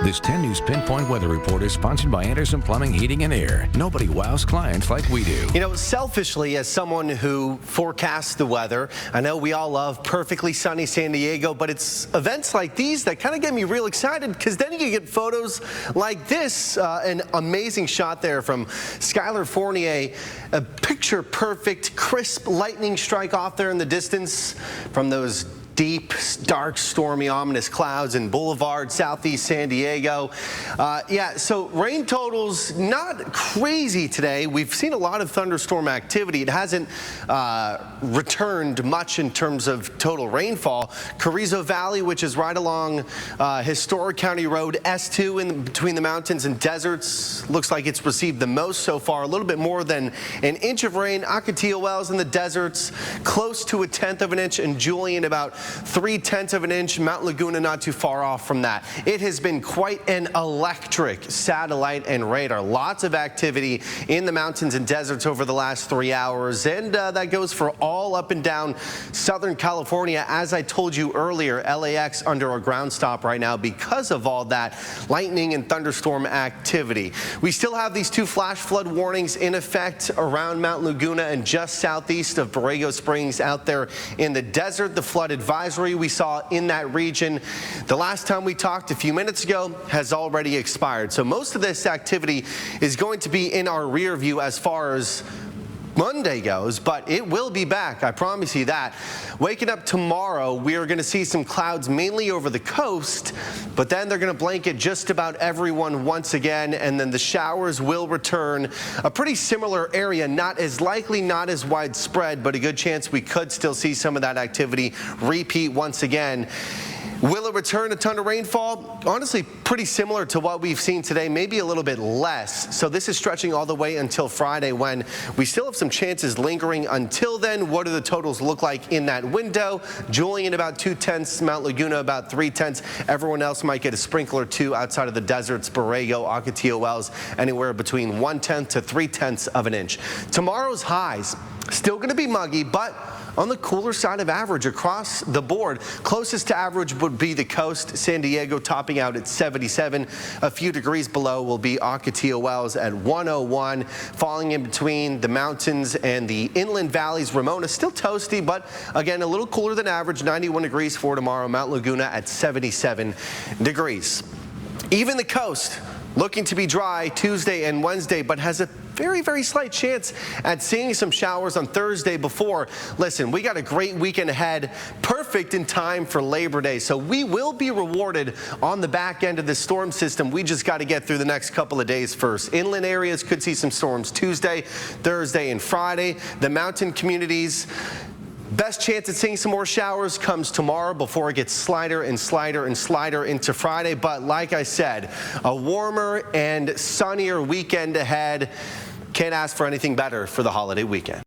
This 10 News Pinpoint Weather Report is sponsored by Anderson Plumbing, Heating, and Air. Nobody wows clients like we do. You know, selfishly, as someone who forecasts the weather, I know we all love perfectly sunny San Diego, but it's events like these that kind of get me real excited, because then you can get photos like this. An amazing shot there from Skylar Fournier. A picture-perfect, crisp lightning strike off there in the distance from those deep, dark, stormy, ominous clouds in Boulevard, southeast San Diego. Yeah, so rain totals not crazy today. We've seen a lot of thunderstorm activity. It hasn't returned much in terms of total rainfall. Carrizo Valley, which is right along Historic County Road S2 in between the mountains and deserts, looks like it's received the most so far. A little bit more than an inch of rain. Ocotillo Wells in the deserts, close to 1/10 of an inch, and Julian about 3/10 of an inch. Mount Laguna not too far off from that. It has been quite an electric satellite and radar. Lots of activity in the mountains and deserts over the last 3 hours, and that goes for all up and down Southern California. As I told you earlier, LAX under a ground stop right now because of all that lightning and thunderstorm activity. We still have these 2 flash flood warnings in effect around Mount Laguna and just southeast of Borrego Springs out there in the desert. The flood advisory we saw in that region the last time we talked a few minutes ago has already expired. So most of this activity is going to be in our rear view as far as Monday goes, but it will be back. I promise you that. Waking up tomorrow, we are going to see some clouds mainly over the coast, but then they're going to blanket just about everyone once again, and then the showers will return. A pretty similar area, not as likely, not as widespread, but a good chance we could still see some of that activity repeat once again. Will it return a ton of rainfall? Honestly, pretty similar to what we've seen today, maybe a little bit less. So this is stretching all the way until Friday, when we still have some chances lingering until then. What do the totals look like in that window? Julian about 2/10, Mount Laguna about 3/10. Everyone else might get a sprinkle or two outside of the deserts, Borrego, Ocotillo Wells, anywhere between 1/10 to 3/10 of an inch. Tomorrow's highs, still going to be muggy, but on the cooler side of average across the board. Closest to average would be the coast, San Diego topping out at 77. A few degrees below will be Ocotillo Wells at 101. Falling in between the mountains and the inland valleys, Ramona still toasty, but again a little cooler than average, 91 degrees for tomorrow. Mount Laguna at 77 degrees. Even the coast looking to be dry Tuesday and Wednesday, but has a very, very slight chance at seeing some showers on Thursday before. Listen, we got a great weekend ahead, perfect in time for Labor Day. So we will be rewarded on the back end of this storm system. We just got to get through the next couple of days first. Inland areas could see some storms Tuesday, Thursday, and Friday. The mountain communities, best chance at seeing some more showers comes tomorrow before it gets slider and slider and slider into Friday. But like I said, a warmer and sunnier weekend ahead. Can't ask for anything better for the holiday weekend.